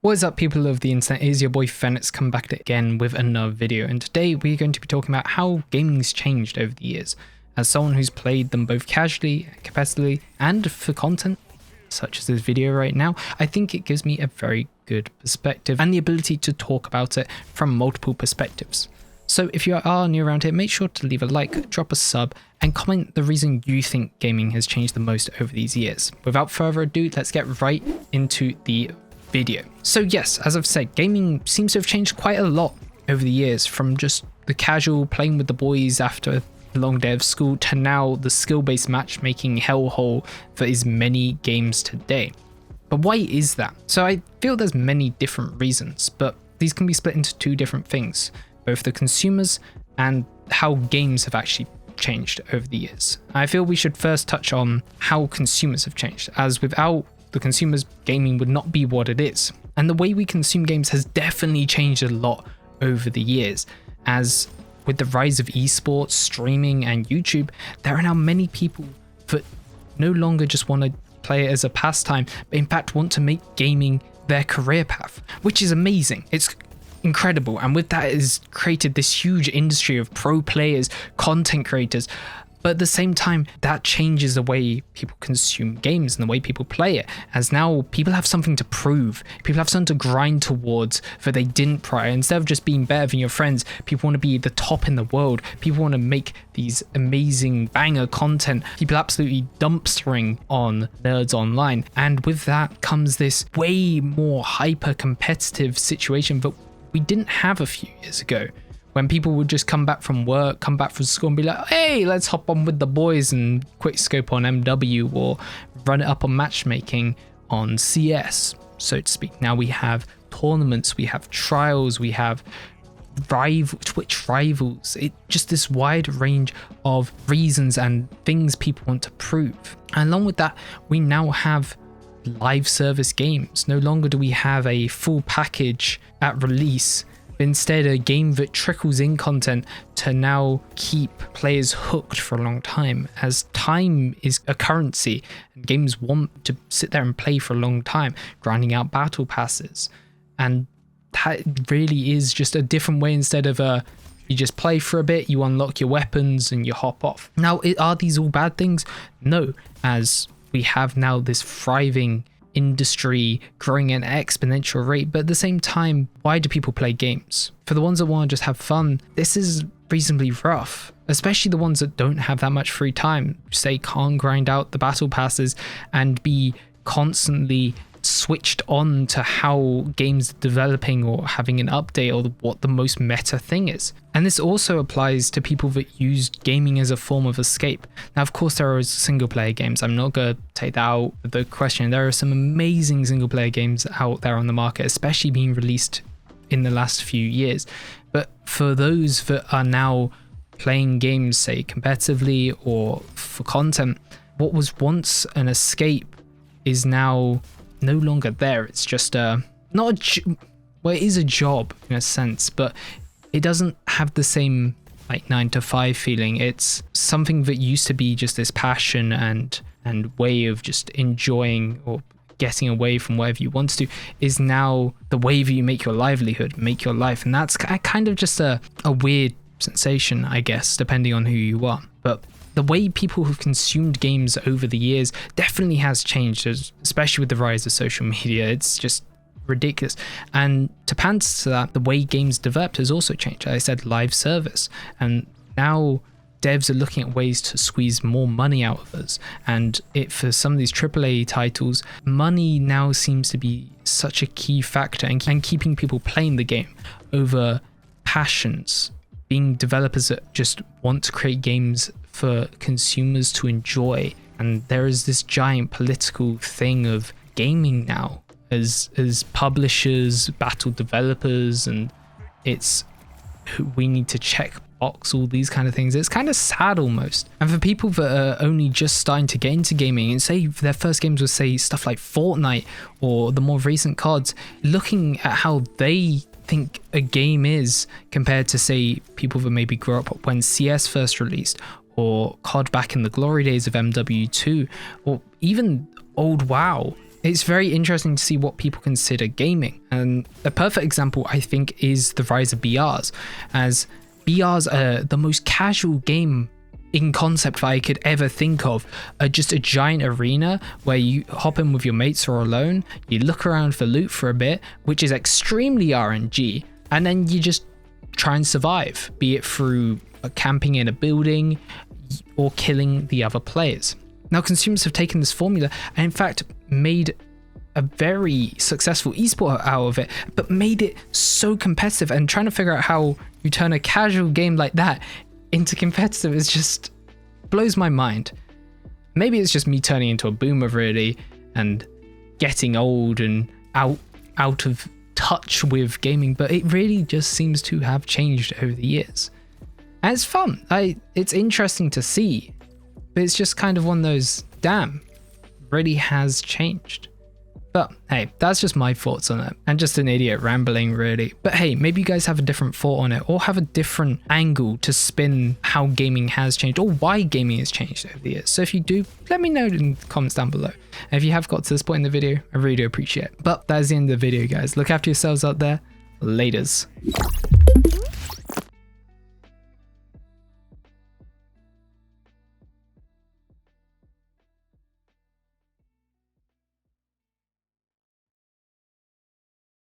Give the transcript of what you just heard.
What is up, people of the internet? It is your boy Fenneix come back again with another video, and today we're going to be talking about how gaming's changed over the years. As someone who's played them both casually, competitively, and for content such as this video right now, I think it gives me a very good perspective and the ability to talk about it from multiple perspectives. So if you are new around here, make sure to leave a like, drop a sub, and comment the reason you think gaming has changed the most over these years. Without further ado, let's get right into the video. So yes, as I've said, gaming seems to have changed quite a lot over the years, from just the casual playing with the boys after a long day of school to now the skill-based matchmaking hellhole that is many games today. But why is that? So I feel there's many different reasons, but these can be split into two different things, both the consumers and how games have actually changed over the years. I feel we should first touch on how consumers have changed, as without the consumers, gaming would not be what it is. And the way we consume games has definitely changed a lot over the years, as with the rise of esports, streaming, and YouTube, there are now many people that no longer just want to play it as a pastime, but in fact want to make gaming their career path, which is amazing. It's incredible, and with that it has created this huge industry of pro players, content creators. But at the same time, that changes the way people consume games and the way people play it, as now people have something to prove. People have something to grind towards that they didn't prior. Instead of just being better than your friends, people want to be the top in the world. People want to make these amazing banger content. People absolutely dumpstering on nerds online. And with that comes this way more hyper competitive situation that we didn't have a few years ago, when people would just come back from work, come back from school and be like, hey, let's hop on with the boys and quick scope on MW or run it up on matchmaking on CS, so to speak. Now we have tournaments, we have trials, we have Twitch rivals. It just this wide range of reasons and things people want to prove. And along with that, we now have live service games. No longer do we have a full package at release, but instead a game that trickles in content to now keep players hooked for a long time, as time is a currency and games want to sit there and play for a long time, grinding out battle passes. And that really is just a different way. Instead of you just play for a bit, you unlock your weapons and you hop off. Now, are these all bad things? No, as we have now this thriving industry growing at an exponential rate, but at the same time, why do people play games? For the ones that want to just have fun, this is reasonably rough, especially the ones that don't have that much free time, say can't grind out the battle passes and be constantly switched on to how games are developing or having an update or what the most meta thing is. And this also applies to people that use gaming as a form of escape. Now, of course, there are single player games. I'm not going to take that out of the question. There are some amazing single player games out there on the market, especially being released in the last few years. But for those that are now playing games, say competitively or for content, what was once an escape is now no longer there. It's just well, it is a job in a sense, but it doesn't have the same like 9-to-5 feeling. It's something that used to be just this passion and way of just enjoying or getting away from whatever you want to do, is now the way that you make your livelihood, make your life. And that's kind of just a weird sensation, I guess, depending on who you are. But the way people have consumed games over the years definitely has changed, especially with the rise of social media. It's just ridiculous. And to pants to that, the way games developed has also changed. As I said, live service. And now devs are looking at ways to squeeze more money out of us. And for some of these AAA titles, money now seems to be such a key factor in keeping people playing the game over passions. Being developers that just want to create games for consumers to enjoy. And there is this giant political thing of gaming now as publishers battle developers, and it's we need to check box all these kind of things. It's kind of sad almost. And for people that are only just starting to get into gaming, and say their first games was say stuff like Fortnite or the more recent CODs, looking at how they think a game is compared to say people that maybe grew up when CS first released, or COD back in the glory days of MW2, or even old WoW, it's very interesting to see what people consider gaming. And a perfect example, I think, is the rise of BRs, as BRs are the most casual game in concept that I could ever think of. Just a giant arena where you hop in with your mates or alone, you look around for loot for a bit, which is extremely RNG, and then you just try and survive, be it through camping in a building or killing the other players. Now, consumers have taken this formula and in fact made a very successful esport out of it, but made it so competitive, and trying to figure out how you turn a casual game like that into competitive is just blows my mind. Maybe it's just me turning into a boomer really and getting old and out of touch with gaming, but it really just seems to have changed over the years. And it's fun. It's interesting to see, but it's just kind of one of those, damn, really has changed. But hey, that's just my thoughts on it, and just an idiot rambling really. But hey, maybe you guys have a different thought on it, or have a different angle to spin how gaming has changed, or why gaming has changed over the years. So if you do, let me know in the comments down below. And if you have got to this point in the video, I really do appreciate it. But that is the end of the video, guys. Look after yourselves out there. Laters.